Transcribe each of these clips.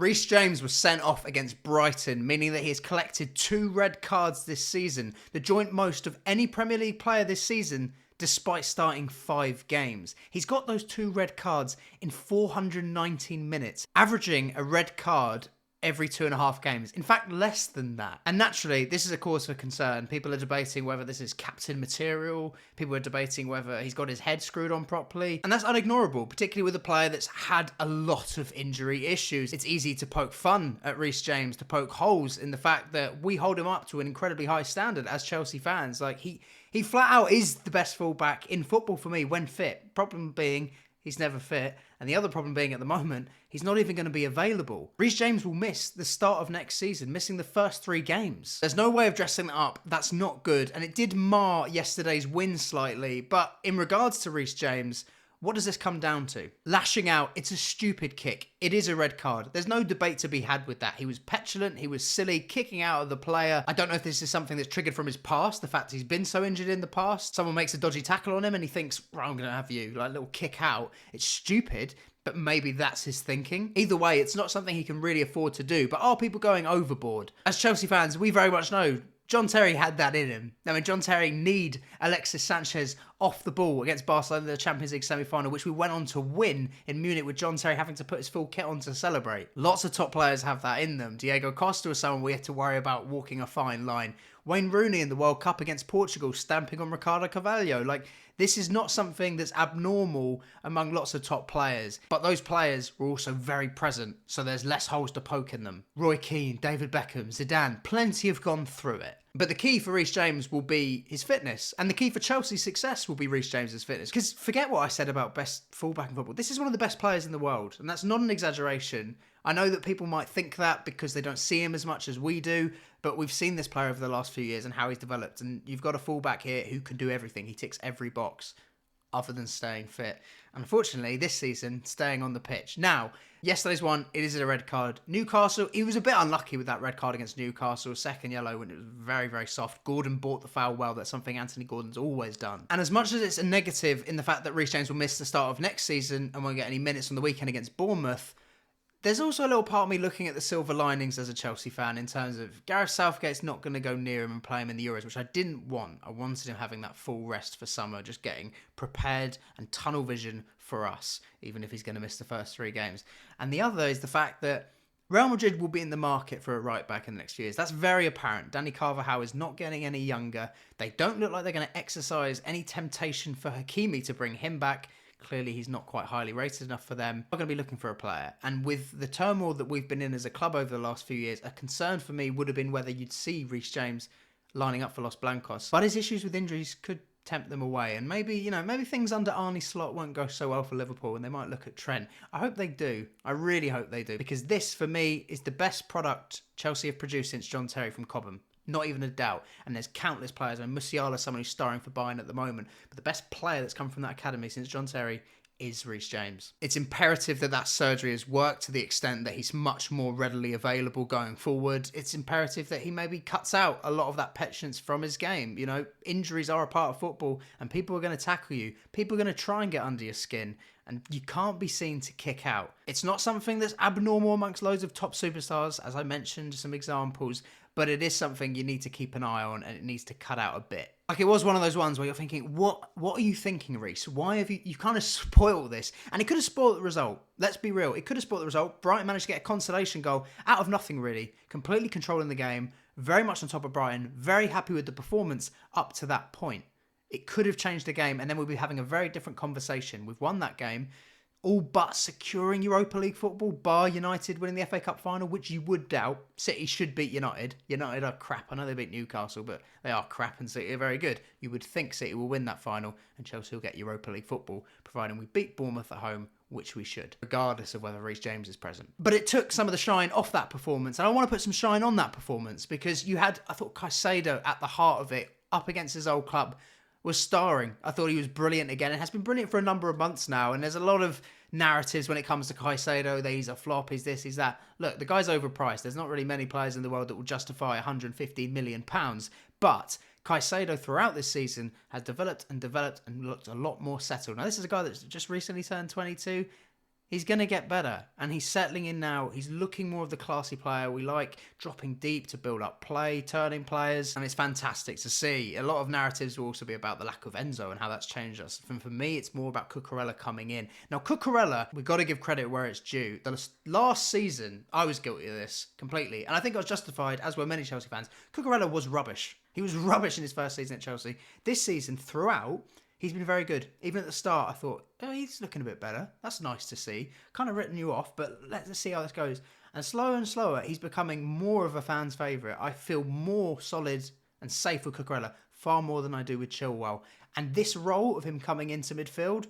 Reece James was sent off against Brighton, meaning that he has collected 2 red cards this season, the joint most of any Premier League player this season, despite starting 5 games. He's got those 2 red cards in 419 minutes, averaging a red card every 2.5 games. In fact, less than that. And naturally, this is a cause for concern. People are debating whether this is captain material. People are debating whether he's got his head screwed on properly. And that's unignorable, particularly with a player that's had a lot of injury issues. It's easy to poke fun at Reece James, to poke holes in the fact that we hold him up to an incredibly high standard as Chelsea fans. Like, he flat out is the best fullback in football for me when fit. Problem being, he's never fit. And the other problem being at the moment, he's not even going to be available. Reece James will miss the start of next season, missing the first 3 games. There's no way of dressing that up. That's not good. And it did mar yesterday's win slightly. But in regards to Reece James, what does this come down to? Lashing out, it's a stupid kick. It is a red card. There's no debate to be had with that. He was petulant, he was silly, kicking out of the player. I don't know if this is something that's triggered from his past, the fact he's been so injured in the past. Someone makes a dodgy tackle on him and he thinks, well, I'm going to have you, like a little kick out. It's stupid, but maybe that's his thinking. Either way, it's not something he can really afford to do, but are people going overboard? As Chelsea fans, we very much know John Terry had that in him. I mean, John Terry need Alexis Sanchez off the ball against Barcelona in the Champions League semi-final, which we went on to win in Munich with John Terry having to put his full kit on to celebrate. Lots of top players have that in them. Diego Costa was someone we had to worry about walking a fine line. Wayne Rooney in the World Cup against Portugal stamping on Ricardo Carvalho. Like, this is not something that's abnormal among lots of top players. But those players were also very present, so there's less holes to poke in them. Roy Keane, David Beckham, Zidane, plenty have gone through it. But the key for Reece James will be his fitness. And the key for Chelsea's success will be Reece James's fitness. Because forget what I said about best fullback in football. This is one of the best players in the world. And that's not an exaggeration. I know that people might think that because they don't see him as much as we do. But we've seen this player over the last few years and how he's developed. And you've got a fullback here who can do everything. He ticks every box other than staying fit. Unfortunately, this season, staying on the pitch. Now, yesterday's one, it is a red card. Newcastle, he was a bit unlucky with that red card against Newcastle. Second yellow when it was very, very soft. Gordon bought the foul well. That's something Anthony Gordon's always done. And as much as it's a negative in the fact that Reece James will miss the start of next season and won't get any minutes on the weekend against Bournemouth, there's also a little part of me looking at the silver linings as a Chelsea fan in terms of Gareth Southgate's not going to go near him and play him in the Euros, which I didn't want. I wanted him having that full rest for summer, just getting prepared and tunnel vision for us, even if he's going to miss the first 3 games. And the other is the fact that Real Madrid will be in the market for a right-back in the next few years. That's very apparent. Dani Carvajal is not getting any younger. They don't look like they're going to exercise any temptation for Hakimi to bring him back. Clearly, he's not quite highly rated enough for them. They're going to be looking for a player. And with the turmoil that we've been in as a club over the last few years, a concern for me would have been whether you'd see Reece James lining up for Los Blancos. But his issues with injuries could tempt them away. And maybe things under Arne Slot won't go so well for Liverpool and they might look at Trent. I hope they do. I really hope they do. Because this, for me, is the best product Chelsea have produced since John Terry from Cobham. Not even a doubt. And there's countless players. I mean, Musiala is someone who's starring for Bayern at the moment. But the best player that's come from that academy since John Terry is Reece James. It's imperative that surgery has worked to the extent that he's much more readily available going forward. It's imperative that he maybe cuts out a lot of that petulance from his game. You know, injuries are a part of football and people are going to tackle you. People are going to try and get under your skin and you can't be seen to kick out. It's not something that's abnormal amongst loads of top superstars, as I mentioned some examples, but it is something you need to keep an eye on and it needs to cut out a bit. Like, it was one of those ones where you're thinking, what are you thinking, Reece? Why have you kind of spoiled this? And it could have spoiled the result. Let's be real. It could have spoiled the result. Brighton managed to get a consolation goal out of nothing, really. Completely controlling the game. Very much on top of Brighton. Very happy with the performance up to that point. It could have changed the game and then we'd be having a very different conversation. We've won that game, all but securing Europa League football, bar United winning the FA Cup final, which you would doubt. City should beat United. United are crap. I know they beat Newcastle, but they are crap and City are very good. You would think City will win that final and Chelsea will get Europa League football, providing we beat Bournemouth at home, which we should, regardless of whether Reece James is present. But it took some of the shine off that performance, and I want to put some shine on that performance because you had, I thought, Caicedo at the heart of it, up against his old club, was starring. I thought he was brilliant again. It has been brilliant for a number of months now. And there's a lot of narratives when it comes to Caicedo that he's a flop, he's this, he's that. Look, the guy's overpriced. There's not really many players in the world that will justify £115 million. But Caicedo throughout this season has developed and looked a lot more settled. Now, this is a guy that's just recently turned 22. He's going to get better, and he's settling in now. He's looking more of the classy player we like, dropping deep to build up play, turning players, and it's fantastic to see. A lot of narratives will also be about the lack of Enzo and how that's changed us. And for me, it's more about Cucurella coming in. Now, Cucurella, we've got to give credit where it's due. The last season, I was guilty of this completely, and I think I was justified, as were many Chelsea fans. Cucurella was rubbish. He was rubbish in his first season at Chelsea. This season, throughout, he's been very good. Even at the start, I thought, oh, he's looking a bit better. That's nice to see. Kind of written you off, but let's see how this goes. And slower, he's becoming more of a fan's favourite. I feel more solid and safe with Cucurella, far more than I do with Chilwell. And this role of him coming into midfield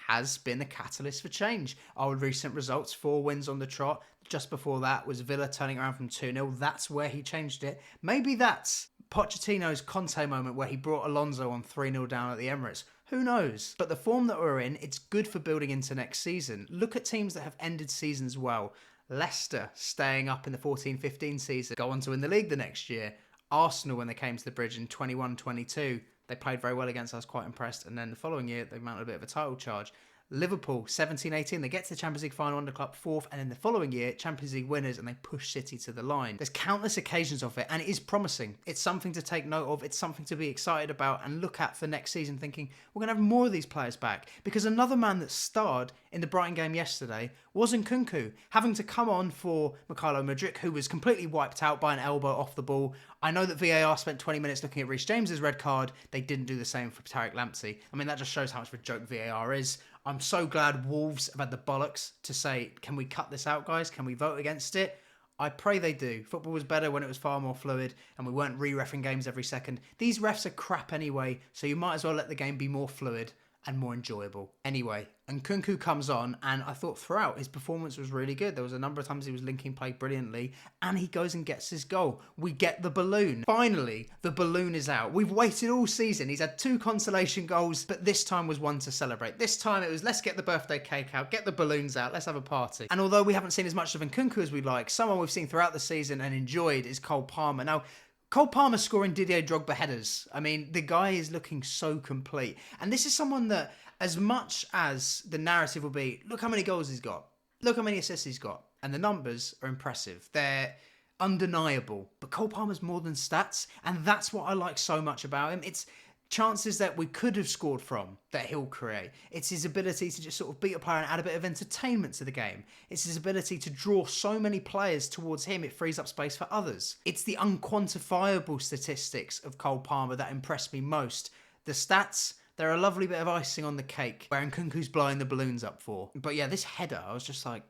has been a catalyst for change. Our recent results, 4 wins on the trot. Just before that was Villa turning around from 2-0. That's where he changed it. Maybe that's Pochettino's Conte moment where he brought Alonso on 3-0 down at the Emirates. Who knows? But the form that we're in, it's good for building into next season. Look at teams that have ended seasons well. Leicester staying up in the 14-15 season, go on to win the league the next year. Arsenal, when they came to the bridge in 21-22, they played very well against us, quite impressed. And then the following year, they mounted a bit of a title charge. Liverpool, 17-18, they get to the Champions League final under club 4th, and then the following year, Champions League winners, and they push City to the line. There's countless occasions of it, and it is promising. It's something to take note of. It's something to be excited about and look at for next season, thinking, we're going to have more of these players back. Because another man that starred in the Brighton game yesterday was Nkunku, having to come on for Mykhailo Mudryk, who was completely wiped out by an elbow off the ball. I know that VAR spent 20 minutes looking at Reece James's red card. They didn't do the same for Tariq Lamptey. I mean, that just shows how much of a joke VAR is. I'm so glad Wolves have had the bollocks to say, can we cut this out, guys? Can we vote against it? I pray they do. Football was better when it was far more fluid and we weren't re-reffing games every second. These refs are crap anyway, so you might as well let the game be more fluid and more enjoyable. Anyway, Nkunku comes on, and I thought throughout his performance was really good. There was a number of times he was linking play brilliantly, and he goes and gets his goal. We get the balloon. Finally, the balloon is out. We've waited all season. He's had 2 consolation goals, but this time was one to celebrate. This time it was, let's get the birthday cake out, get the balloons out, let's have a party. And although we haven't seen as much of Nkunku as we'd like, someone we've seen throughout the season and enjoyed is Cole Palmer. Now, Cole Palmer scoring Didier Drogba headers. I mean, the guy is looking so complete. And this is someone that, as much as the narrative will be, look how many goals he's got, look how many assists he's got, and the numbers are impressive. They're undeniable. But Cole Palmer's more than stats, and that's what I like so much about him. It's chances that we could have scored from that he'll create. It's his ability to just sort of beat a player and add a bit of entertainment to the game. It's his ability to draw so many players towards him, it frees up space for others. It's the unquantifiable statistics of Cole Palmer that impress me most. The stats, they're a lovely bit of icing on the cake where Nkunku's blowing the balloons up for. But yeah, this header, I was just like,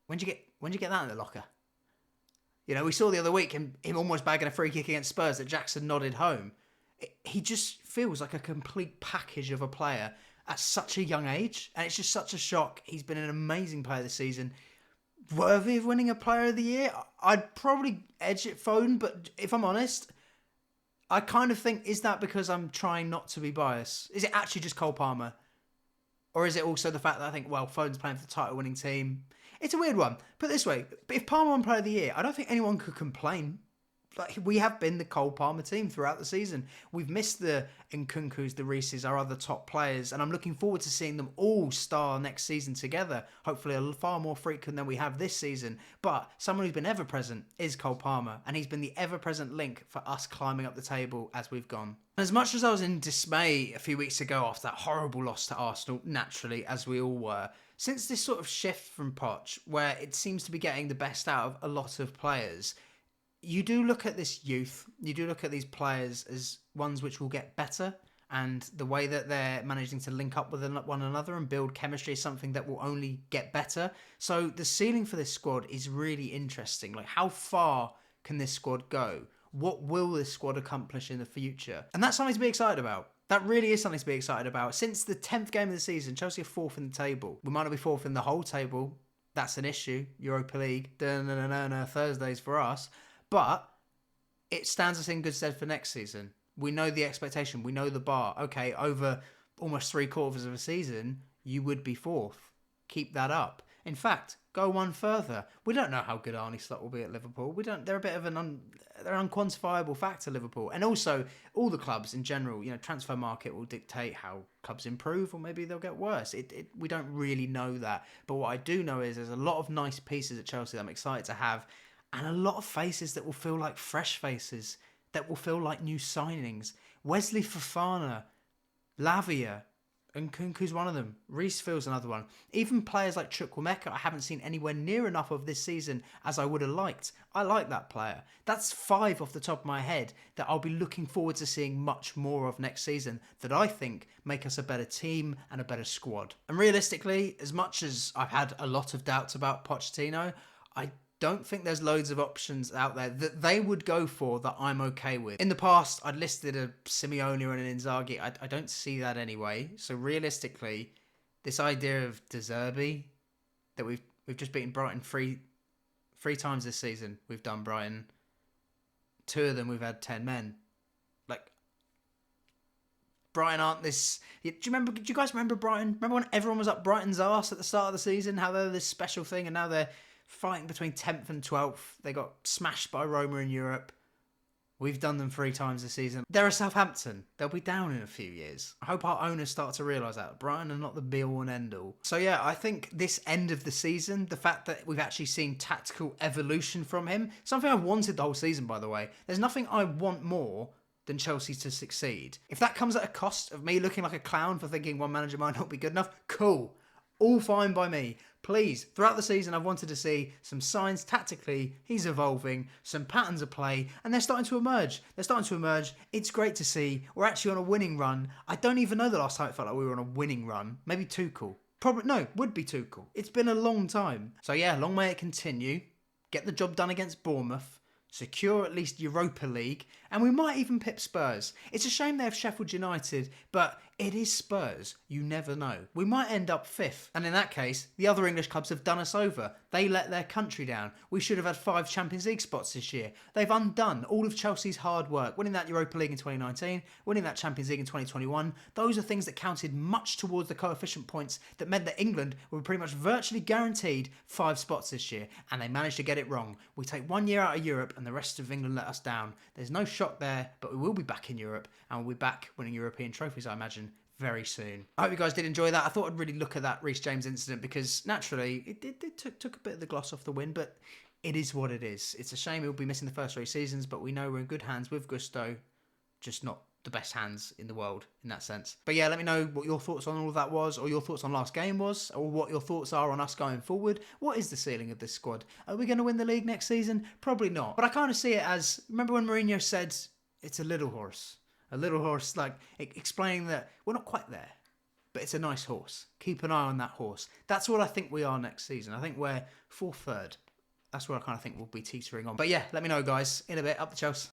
when'd you get that in the locker? You know, we saw the other week him almost bagging a free kick against Spurs that Jackson nodded home. He just feels like a complete package of a player at such a young age. And it's just such a shock. He's been an amazing player this season. Worthy of winning a player of the year? I'd probably edge it Foden, but if I'm honest, I kind of think, is that because I'm trying not to be biased? Is it actually just Cole Palmer? Or is it also the fact that I think, well, Foden's playing for the title-winning team? It's a weird one. Put it this way, if Palmer won player of the year, I don't think anyone could complain. Like, we have been the Cole Palmer team throughout the season. We've missed the Nkunkus, the Reeces, our other top players, and I'm looking forward to seeing them all star next season together. Hopefully far more frequent than we have this season. But someone who's been ever-present is Cole Palmer, and he's been the ever-present link for us climbing up the table as we've gone. As much as I was in dismay a few weeks ago after that horrible loss to Arsenal, naturally, as we all were, since this sort of shift from Poch, where it seems to be getting the best out of a lot of players, you do look at this youth, you do look at these players as ones which will get better, and the way that they're managing to link up with one another and build chemistry is something that will only get better. So the ceiling for this squad is really interesting. Like, how far can this squad go? What will this squad accomplish in the future? And that's something to be excited about. That really is something to be excited about. Since the 10th game of the season, Chelsea are 4th in the table. We might not be 4th in the whole table. That's an issue. Europa League, Thursdays for us. But it stands us in good stead for next season. We know the expectation. We know the bar. Okay, over almost 3/4 of a season, you would be 4th. Keep that up. In fact, go one further. We don't know how good Arne Slot will be at Liverpool. We don't. They're a bit of they're an unquantifiable factor, Liverpool, and also all the clubs in general. Transfer market will dictate how clubs improve, or maybe they'll get worse. We don't really know that. But what I do know is there's a lot of nice pieces at Chelsea that I'm excited to have, and a lot of faces that will feel like fresh faces, that will feel like new signings. Wesley Fofana, Lavia, and Nkunku's one of them. Reece feels another one. Even players like Chukwuemeka I haven't seen anywhere near enough of this season as I would have liked. I like that player. That's 5 off the top of my head that I'll be looking forward to seeing much more of next season, that I think make us a better team and a better squad. And realistically, as much as I've had a lot of doubts about Pochettino, I don't think there's loads of options out there that they would go for that I'm okay with. In the past, I'd listed a Simeone and an Inzaghi. I don't see that anyway. So realistically, this idea of De Zerbi, that we've just beaten Brighton three times this season. We've done Brighton. 2 of them we've had 10 men. Like, Brighton aren't this. Do you guys remember Brighton? Remember when everyone was up Brighton's arse at the start of the season? How they're this special thing, and now they're fighting between 10th and 12th. They got smashed by Roma in Europe. We've done them 3 times this season. They're a Southampton. They'll be down in a few years. I hope our owners start to realise that. Brighton are not the be-all and end-all. So yeah, I think this end of the season, the fact that we've actually seen tactical evolution from him, something I've wanted the whole season, by the way. There's nothing I want more than Chelsea to succeed. If that comes at a cost of me looking like a clown for thinking one manager might not be good enough, cool. All fine by me. Please, throughout the season, I've wanted to see some signs tactically. He's evolving, some patterns of play, and they're starting to emerge. It's great to see. We're actually on a winning run. I don't even know the last time it felt like we were on a winning run. Maybe Tuchel. Probably, no, would be Tuchel. It's been a long time. So yeah, long may it continue. Get the job done against Bournemouth. Secure at least Europa League, and we might even pip Spurs. It's a shame they have Sheffield United, but it is Spurs. You never know. We might end up 5th, and in that case, the other English clubs have done us over. They let their country down. We should have had 5 Champions League spots this year. They've undone all of Chelsea's hard work, winning that Europa League in 2019, winning that Champions League in 2021. Those are things that counted much towards the coefficient points that meant that England were pretty much virtually guaranteed 5 spots this year, and they managed to get it wrong. We take 1 year out of Europe, and the rest of England let us down. There's no shock there, but we will be back in Europe, and we'll be back winning European trophies, I imagine, very soon. I hope you guys did enjoy that. I thought I'd really look at that Reece James incident because naturally it took a bit of the gloss off the win, but it is what it is. It's a shame he'll be missing the first 3 seasons, but we know we're in good hands with Gusto, just not the best hands in the world in that sense. But yeah, let me know what your thoughts on all of that was, or your thoughts on last game was, or what your thoughts are on us going forward. What is the ceiling of this squad? Are we going to win the league next season? Probably not. But I kind of see it as, remember when Mourinho said it's a little horse? A little horse, like explaining that we're not quite there, but it's a nice horse. Keep an eye on that horse. That's what I think we are next season. I think we're 4th, 3rd. That's where I kind of think we'll be teetering on. But yeah, let me know, guys. In a bit, up the Chelsea.